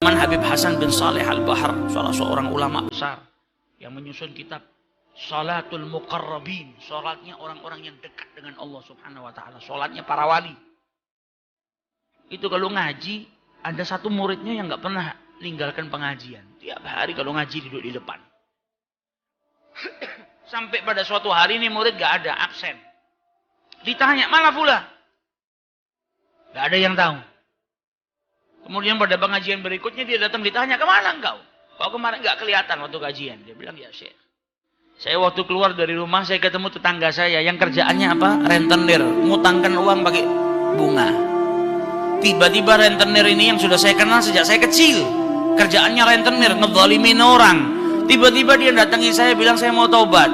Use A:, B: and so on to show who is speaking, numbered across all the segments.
A: Habib Hasan bin Saleh Al-Bahr, salah seorang ulama besar yang menyusun kitab Salatul Muqarrabin, salatnya orang-orang yang dekat dengan Allah Subhanahu wa taala, salatnya para wali. Itu kalau ngaji, ada satu muridnya yang nggak pernah meninggalkan pengajian. Tiap hari kalau ngaji duduk di depan. Sampai pada suatu hari ini murid nggak ada, absen. Ditanya, "Mana pula?" Nggak ada yang tahu. Kemudian pada pengajian berikutnya dia datang ditanya, "Kemana engkau? Kau kemarin nggak kelihatan waktu kajian." Dia bilang, "Ya Syekh, saya waktu keluar dari rumah saya ketemu tetangga saya yang kerjaannya apa? Rentenir, ngutangkan uang pakai bunga. Tiba-tiba rentenir ini yang sudah saya kenal sejak saya kecil, kerjaannya rentenir, ngezalimin orang. Tiba-tiba dia datangin saya bilang, saya mau taubat.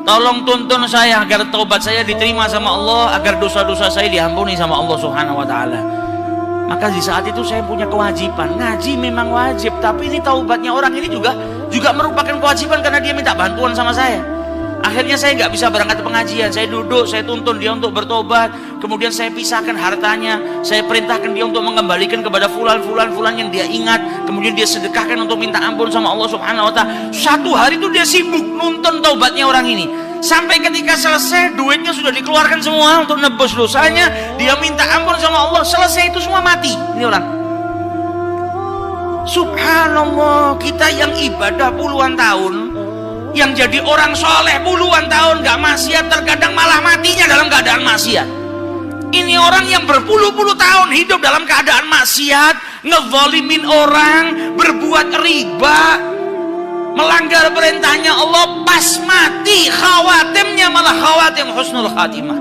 A: Tolong tuntun saya agar taubat saya diterima sama Allah, agar dosa-dosa saya diampuni sama Allah Subhanahu wa taala." Maka di saat itu saya punya kewajiban. Ngaji memang wajib, tapi ini taubatnya orang ini juga merupakan kewajiban karena dia minta bantuan sama saya. Akhirnya saya nggak bisa berangkat ke pengajian. Saya duduk, saya tuntun dia untuk bertobat. Kemudian saya pisahkan hartanya. Saya perintahkan dia untuk mengembalikan kepada fulan yang dia ingat. Kemudian dia sedekahkan untuk minta ampun sama Allah Subhanahu wa taala. Satu hari itu dia sibuk nuntun taubatnya orang ini. Sampai ketika selesai, duitnya sudah dikeluarkan semua untuk nebus dosanya. Dia minta ampun sama Allah. Selesai itu semua mati. Ini orang. Subhanallah, kita yang ibadah puluhan tahun, yang jadi orang soleh puluhan tahun, gak maksiat, terkadang malah matinya dalam keadaan maksiat. Ini orang yang berpuluh-puluh tahun hidup dalam keadaan maksiat, ngezalimin orang, berbuat riba, melanggar perintahnya Allah, pas mati khawatimnya malah khawatim husnul khatimah.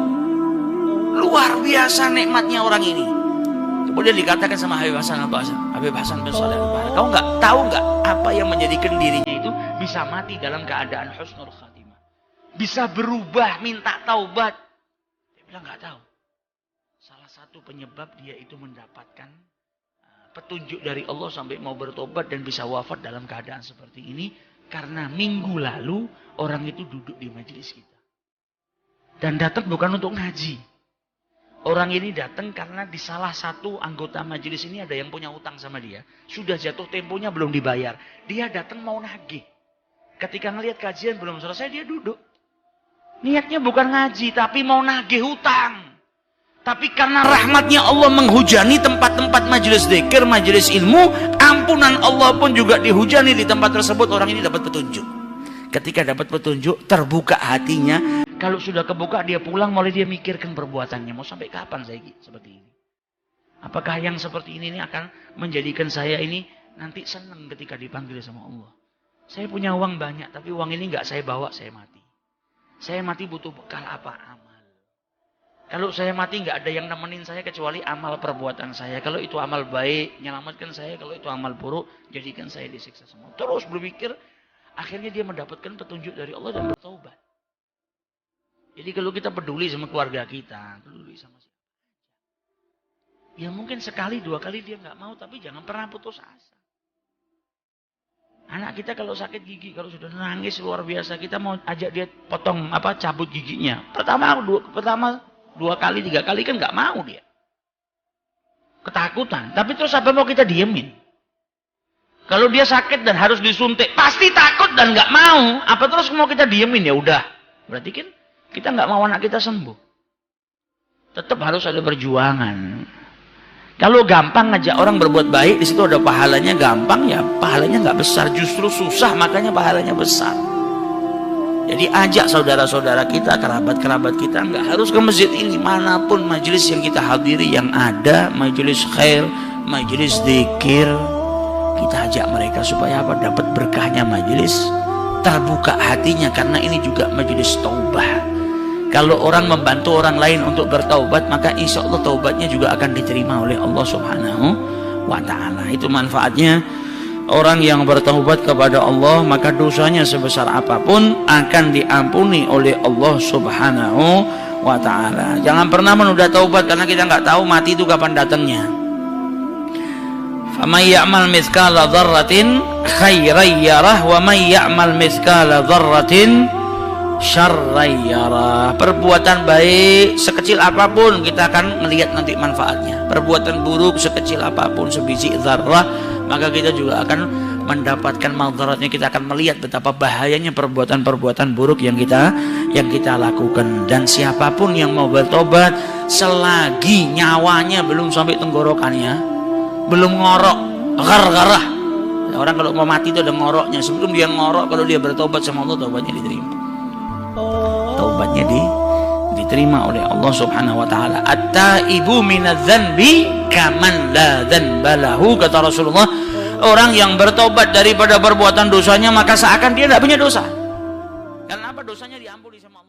A: Luar biasa nikmatnya orang ini. Kemudian dikatakan sama Habib Hasan bin Saleh Al-Bahr, kau nggak tahu nggak apa yang menjadikan dirinya itu bisa mati dalam keadaan husnul khatimah, bisa berubah, minta taubat? Dia bilang nggak tahu. Salah satu penyebab dia itu mendapatkan petunjuk dari Allah sampai mau bertobat dan bisa wafat dalam keadaan seperti ini karena minggu lalu orang itu duduk di majelis kita dan datang bukan untuk ngaji. Orang ini datang karena di salah satu anggota majelis ini ada yang punya utang sama dia, sudah jatuh temponya belum dibayar. Dia datang mau nagih. Ketika ngelihat kajian belum selesai, dia duduk. Niatnya bukan ngaji tapi mau nagih hutang. Tapi karena rahmatnya Allah menghujani tempat-tempat majelis dzikir, majelis ilmu, ampunan Allah pun juga dihujani di tempat tersebut. Orang ini dapat petunjuk. Ketika dapat petunjuk, terbuka hatinya. Kalau sudah kebuka, dia pulang, mulai dia mikirkan perbuatannya. Mau sampai kapan saya seperti ini? Apakah yang seperti ini akan menjadikan saya ini nanti senang ketika dipanggil sama Allah? Saya punya uang banyak, tapi uang ini nggak saya bawa, saya mati. Saya mati butuh bekal apa? Amal. Kalau saya mati nggak ada yang nemenin saya kecuali amal perbuatan saya. Kalau itu amal baik, menyelamatkan saya. Kalau itu amal buruk, jadikan saya disiksa semua. Terus berpikir, akhirnya dia mendapatkan petunjuk dari Allah dan bertaubat. Jadi kalau kita peduli sama keluarga kita, peduli sama siapa, ya mungkin sekali, dua kali dia nggak mau, tapi jangan pernah putus asa. Anak kita kalau sakit gigi, kalau sudah nangis luar biasa, kita mau ajak dia potong cabut giginya. Pertama dua kali, tiga kali kan nggak mau dia. Ketakutan. Tapi terus apa mau kita diemin? Kalau dia sakit dan harus disuntik, pasti takut dan nggak mau. Apa terus mau kita diemin? Ya udah. Berarti kan kita nggak mau anak kita sembuh. Tetap harus ada perjuangan. Kalau gampang ngajak orang berbuat baik, di situ ada pahalanya gampang, ya pahalanya nggak besar. Justru susah, makanya pahalanya besar. Jadi ajak saudara-saudara kita, kerabat-kerabat kita, nggak harus ke masjid ini, manapun majelis yang kita hadiri yang ada, majelis khair, majelis dzikir, kita ajak mereka supaya apa? Dapat berkahnya majelis, terbuka hatinya karena ini juga majelis taubah. Kalau orang membantu orang lain untuk bertaubat, maka insya Allah taubatnya juga akan diterima oleh Allah Subhanahu wa ta'ala. Itu manfaatnya. Orang yang bertaubat kepada Allah, maka dosanya sebesar apapun akan diampuni oleh Allah Subhanahu wa ta'ala. Jangan pernah menunda taubat karena kita nggak tahu mati itu kapan datangnya. Faman ya'mal mithqala dzarratin khairan yarah wa man ya'mal mithqala dzarratin syarran yarah. Perbuatan baik sekecil apapun kita akan melihat nanti manfaatnya. Perbuatan buruk sekecil apapun, sebiji zarrah, maka kita juga akan mendapatkan madaratnya. Kita akan melihat betapa bahayanya perbuatan-perbuatan buruk yang kita lakukan. Dan siapapun yang mau bertobat selagi nyawanya belum sampai tenggorokannya, belum ngorok gar-garah. Orang kalau mau mati itu ada ngoroknya. Sebelum dia ngorok, kalau dia bertobat sama Allah, taubatnya diterima. Taubatnya diterima oleh Allah Subhanahu wa taala. At-taibu minadz-dzanbi kaman la dzanba lahu, kata Rasulullah. Orang yang bertobat daripada perbuatan dosanya maka seakan dia tidak punya dosa. Karena apa? Dosanya diampuni sama Allah.